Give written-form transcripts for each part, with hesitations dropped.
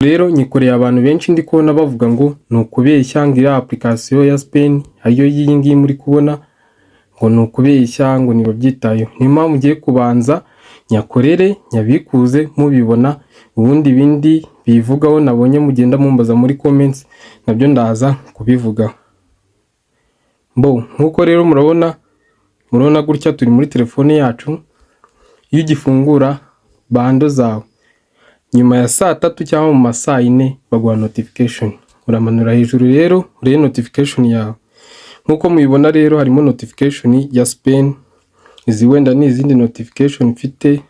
Rero nyikoreye abantu benshi ndi kubona bavuga ngo ni ukubeshya ngo iriya application ya Spain ariyo iyi ngiyi muri kubona ngo ni ukubeshya ngo ntibabyitayeho. Niyo mpamvu ngiye kubanza nyakorere nyabikuze mubibona, ubundi bindi bivugaho nabonye mugenda mumbaza muri comments nabyo ndaza kubivugaho. Nkuko rero murabona gutya turi muri telefone yacu. Iyo ugifungura bando zawe nyuma ya saa 3 cyangwa mu masaa 4 baguha notification, uramanura hejuru rero urebe notification yawe. Nkuko mubibona rero harimo notification ya Spain, izi wenda ni izindi notification mfite,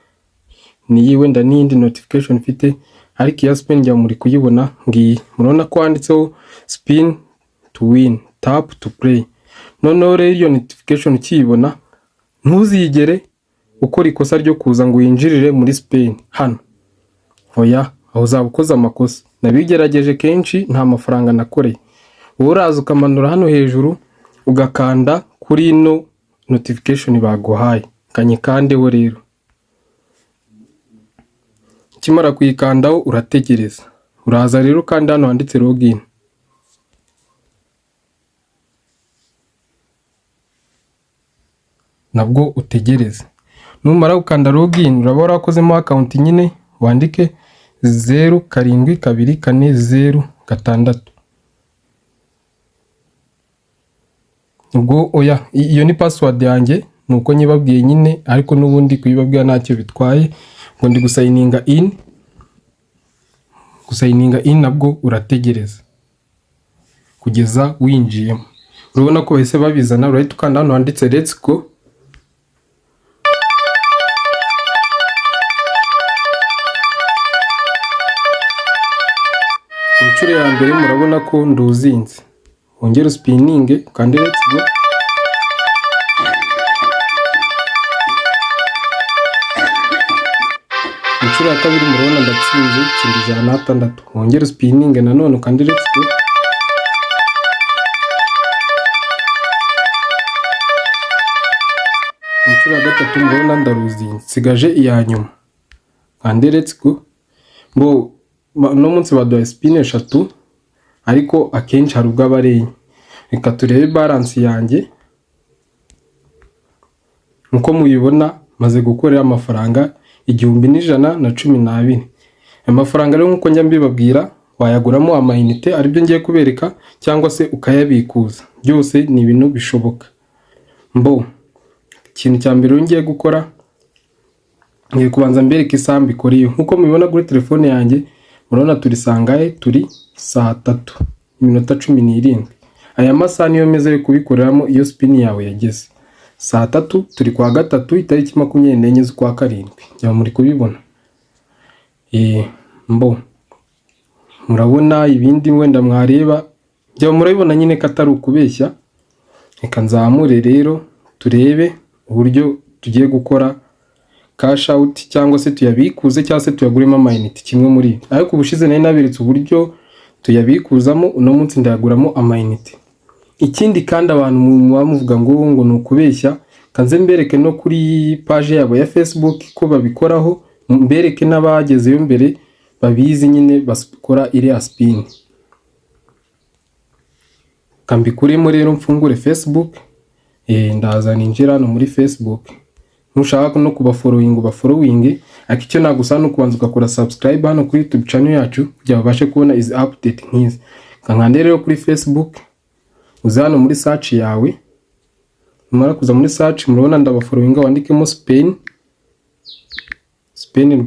niyi wenda ni indi notification mfite, ariko ya Spain njya muri kuyibona ngiyi. Murabona ko handitseho spin to win, tap to play. Noneho rero iyo notification ukiyibona ntuzigere ukora ikosa ryo kuza ngo winjirire muri Spain hano. Oya, aho uzaba ukoze amakosa. Nabigerageje kenshi nta mafaranga nakoreye. Uraza ukamanura hano hejuru ugakanda kuri ino notification baguhaye, kanyikandeho rero. Kimara kuyikandaho urategereza. Uraza rero kandi hano handitse login. Nabwo utegereze. Numara gukanda login uraba warakozemo account nyine, wandike 07244006. Ubwo oya, iyo ni password yanjye nuko nyibabwiye nyine, ariko nubundi kuyibabwira ntacyo bitwaye. Ngo ndi gusayininga in, nabwo urategereza kugeza winjiyemo. Urabona ko bahise babizana, urahita ukanda hano handitse let's go. Inshuro ya mbere murabona ko nduzinze, wongere spinning kandi let's go. Inshuro ya kabiri murabona ndatsinze 106, wongere spinning nanone kandi let's go. Inshuro ya gatatu murabona ndaruzinze, sigaje iya nyuma kandi let's go. No munsi baduha spin 3, ariko akenshi hari ubwo abareye. Reka turebe balance yanjye. Nkuko mubibona maze gukorera amafaranga 1112. Amafaranga rero nkuko njya mbibabwira wayaguramo amayinite, aribyo ngiye kubereka, cyangwa se ukayabikuza. Byose ni ibintu bishoboka. Ikintu cya mbere ngiye gukora ngiye kubanza mbereka isaha mbikoreyo. Nkuko mubibona kuri telefone yanjye murabona turisangaye, turi saa 3:17. Aya masaha niyo meze yo kubikoreramo iyo spin yawe yageze. Saa 3 turi kwa gatatu itariki 24 z'ukwa karindwi. Njya muri kubibona. Murabona ibindi wenda mwareba, njya murabibona nyine ko atari ukubeshya. Reka nzamure rero turebe uburyo tugiye gukora cash out, cyangwa se tuyabikuze cyangwa se tuyaguremo amayinite, kimwe muri. Ariko ubushize nari naberetse uburyo tuyabikuzamo, uno munsi ndayaguramo amayinite. Ikindi kandi abantu muvuga ngo ni ukubeshya, kanze mbereke no kuri page yabo ya Facebook ko babikoraho, mbereke n'abagezeyo mbere babizi nyine bakora iriya spin. Kambikuremo rero mfungure Facebook, ndaza ninjira no muri Facebook. Nushaka no kubafollowing, ariko icyo nagusa no kubanza ugakora subscribe hano kuri YouTube channel yacu kugira babashe kubona izi update nk'izi. Kankande rero kuri Facebook, uza hano muri search yawe. Numara kuza muri search murabona ndabafollowing, wandikemo Spain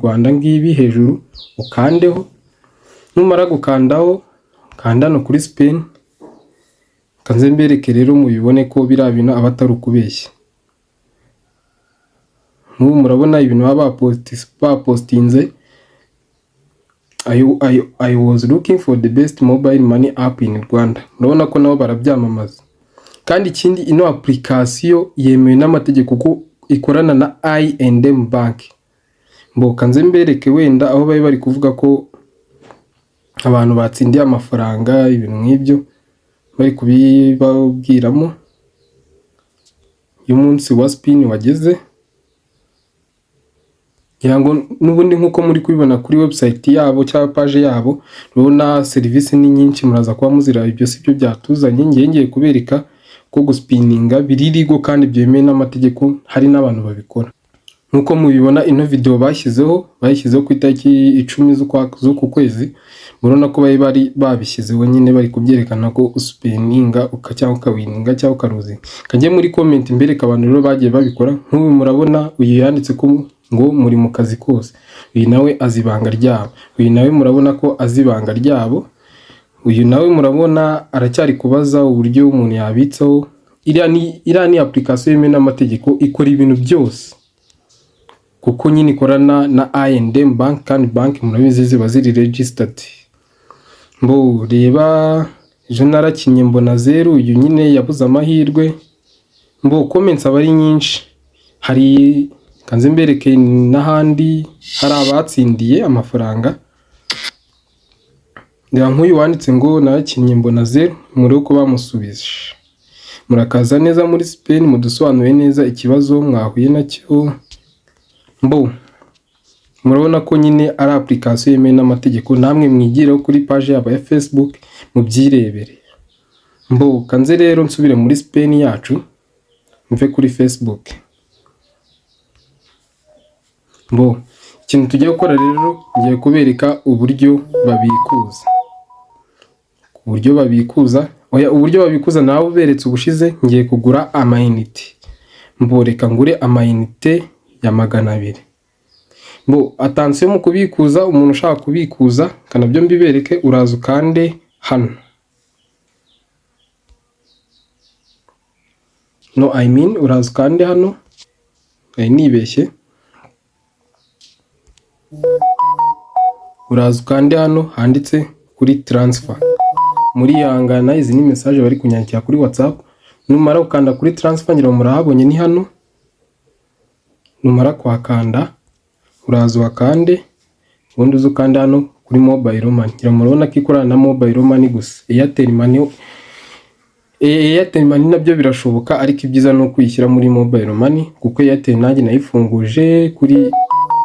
Rwanda ngibi hejuru, ukandeho. Numara gukandaho kanda no kuri Spain. Kanze mbereke rero mubibone ko bira bintu abatari ukubeshya. Murabona ibintu bapostinze. I was looking for the best mobile money app in Rwanda. Murabona ko nabo barabyamamaza. Kandi ikindi, ino application yemewe n'amategeko ko ikorana na I&M Bank. Kanze mbereke wenda aho bari kuvuga ko abantu batsindiye amafaranga, ibintu nk'ibyo bari kubibabwiramo. Uyu munsi wa spin wageze. yango n'ubundi nkuko muri kubibona kuri website yabo cyangwa page yabo, urabona serivisi ni nyinshi, muraza kuba muzira ibyo sibyo byatuzanye. Ngiye kubereka ko guspininga biririgo kandi byemewe n'amategeko, hari n'abantu babikora. Nkuko mubibona ino video bashyizeho ku itariki 10 z'uku kwezi, murabona ko bari babishyizeho nyine bari kubyerekana ko uspininga cyangwa ukawininga cyangwa ukaruzinga. Kajye muri comment mbereka abantu rero bagiye babikora. Nk'ubu murabona uyu yanditse ko ngo muri mu kazi kose, uyu nawe azibanga ryabo, uyu nawe murabona ko azibanga ryabo, uyu nawe murabona aracyari kubaza uburyo umuntu yabitsaho. Iriya ni application yemewe n'amategeko, ikora ibintu byose kuko nyine ikorana na I&M bank, kandi bank murabizi ziba ziri registered. Mbo reba ejo narakinye mbona 0, uyu nyine yabuze amahirwe. Mbo comments aba ari nyinshi, hari kanze mbereke n'ahandi hari abatsindiye amafaranga. Nk'uyu wanditse ngo narakinye mbona 0, muri uko bamusubije. Murakaza neza muri Spain, mudusobanuye neza ikibazo mwahuye nacyo. Mbo murabona ko nyine ari application yemewe n'amategeko, namwe mwigireho kuri page yabo ya Facebook mubyirebere. Mbo kanze rero nsubire muri Spain yacu, mve kuri Facebook. Mbo ikintu tugiye gukora rero, ngiye kubereka uburyo babikuza. Uburyo babikuza nawe uberetse ubushize. Ngiye kugura amayinite. Mbo reka ngure amayinite ya 200. Mbo attention mu kubikuza, umuntu ushaka kubikuza kanabyo mbibereke, uraza ukande hano. Uraza ukande hano, nibeshye. Uraza ukande hano handitse kuri transfer. Muri yangana izi ni message bari kunyandikira kuri WhatsApp. Numara ukanda kuri transfer, ngira murahabonye ni hano. Numara kwakanda uraza wakande, ubundi uzukanda hano kuri mobile money. Ngira murabona ko ikorana na mobile money gusa. Airtel money nabyo birashoboka, ariko ibyiza no kuyishyira muri mobile money kuko Airtel nanjye nayifunguje kuri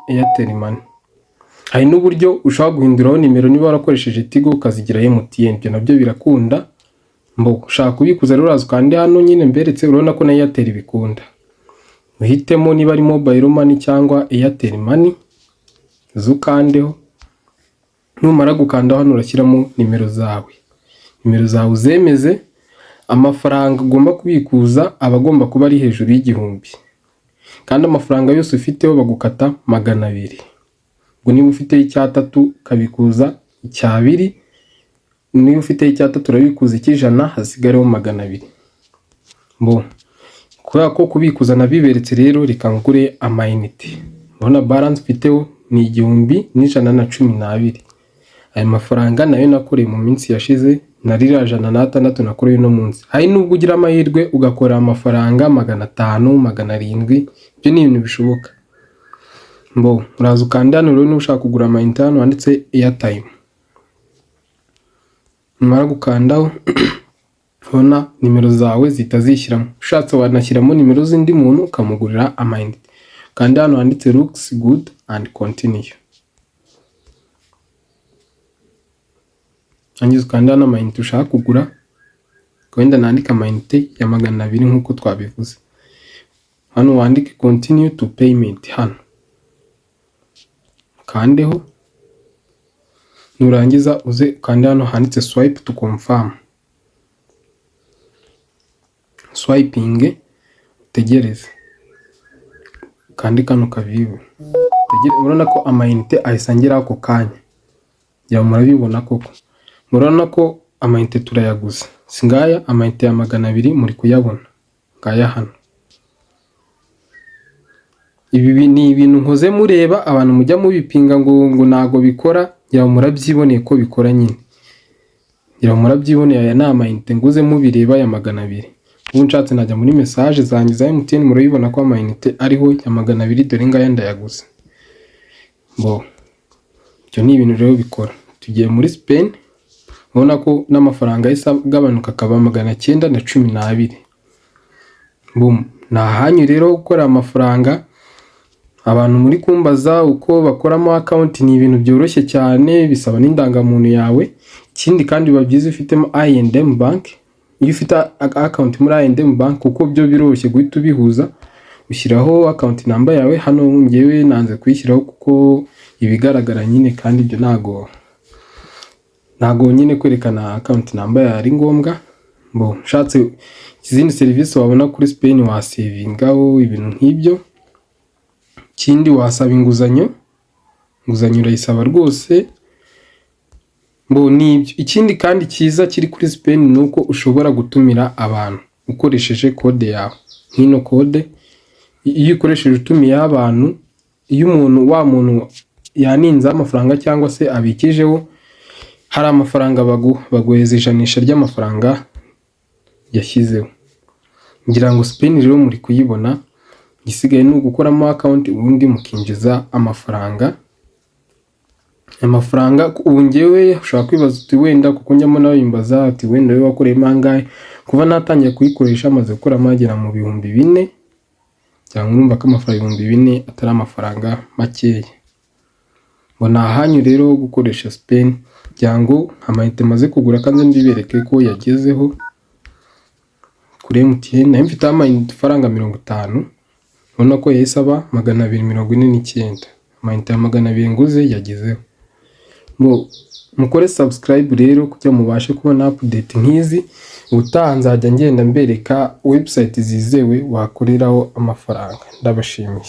Airtel money. Hari n'uburyo ushaka guhinduraho nimero niba warakoresheje Tigo ukazigira MTN, ibyo nabyo birakunda. Mbo ushaka kubikuza rero uraza ukande hano nyine mberetse, urabona ko na Airtel bikunda. Uhitemo niba ari mobile money cyangwa Airtel money, zukandeho. Numara gukanda hano urashyiramo nimero zawe uzemeze. Amafaranga ugomba kubikuza abagomba kuba ari hejuru y'1000, kandi amafaranga yose ufiteho bagukata 200. Ubwo niba ufite icya3 kabikuza icya2, niba ufite icya3 urabikuza ic'ijana, hasigareho 200. Mbo kubera ko kubikuza nabiberetse rero, reka ngure amayinite. Urabona balance mfiteho ni 1112. Aya mafaranga nayo nakoreye mu minsi yashize, narira 106 nakoreye no munsi. Hari nubwo ugira amahirwe ugakora amafaranga 500, 700, ibyo ni ibintu bishoboka. Mbo uraza ukanda hano rero niba ushaka kugura amayinite, hano handitse airtime. Numara gukandaho ubona nimero zawe zitazishyiramo. Ushatse wanashyiramo nimero z'indi muntu ukamugurira amayinite. Kandi hano handitse looks good and continue. Angize ukanda hano amayinite ushaka kugura, wenda nandika amayinite ya 200 nkuko twabivuze. Hano wandike continue to payment hano. Kandeho. Nurangiza uze kandi hano handitse swipe to confirm. Swiping, tegereze. Kandi kano kaviwe. Urabona ko amayinite ahisangira ako kanya. Ya murabibona koko. Murabona ko amayinite turayaguza. Singaya amayinite ya 200 muri kuyabona. Ngaya hano. Ibi ni ibintu nkoze mureba, abantu mujya mubipinga ngo nago bikora, ya murabyiboneye ko bikora nyine. Ya murabyiboneye, aya na amayinite nguze mubireba ya 200. Ubu nshatse najya muri message zanjye za MTN, murabibona ko amayinite ariho ya 200, dore ngaya ndayaguze. Bo cyo ni ibintu rero bikora. Tugiye muri Spain, ubona ko n'amafaranga yisa gabanuka akaba 912. Boom, nahanyu rero gukora amafaranga Abantu muri kumbaza uko bakoramo account, ni ibintu byoroshye cyane, bisaba n'indangamuntu yawe. Ikindi kandi biba byiza ufitemo I&M bank. Iyo ufite account muri I&M bank kuko byo biroroshye guhita ubihuza, ushyiraho account number yawe. Hano ngewe nanze kuyishyiraho kuko ibigaragara nyine, kandi ibyo ntago nyine kwerekana account number yawe ari ngombwa. Nshatse izindi serivisi wabona kuri Spain wasavingaho ibintu nk'ibyo. Ikindi wasaba inguzanyo urayisaba rwose. Nibyo. Ikindi kandi cyiza kiri kuri Spain ni uko ushobora gutumira abantu ukoresheje kode yawe. Nk'ino kode iyo ukoresheje utumiyeho abantu, iyo umuntu yaninze amafaranga cyangwa se abikijeho, hari amafaranga baguheza ijanisha ry'amafaranga yashyizeho. Ngira ngo Spain rero muri kuyibona, gisigaye ni ugukoramo account ubundi mukinjiza amafaranga. Ubu ngewe ushobora kwibaza uti wenda, kuko njyamo nawe yimbaza ati wenda we wakoreyemo angahe. Kuva natangiye kuyikoresha amaze gukoramo agera mu 4,000, cyangwa urumva ko amafaranga 4,000 atari amafaranga makeya. Mbona ahanyu rero gukoresha Spain, cyangwa amayinite maze kugura kandi ndibereke ko yagezeho kuri MTN. Nayo mfite amayinite faranga 50, ubona ko yahise 249. Amayinite ya 200 nguze yagezeho. Mukore subscribe rero kugira mubashe kubona update nk'izi. Ubutaha nzajya ngenda mbereka website zizewe wakoreraho amafaranga. Ndabashimiye.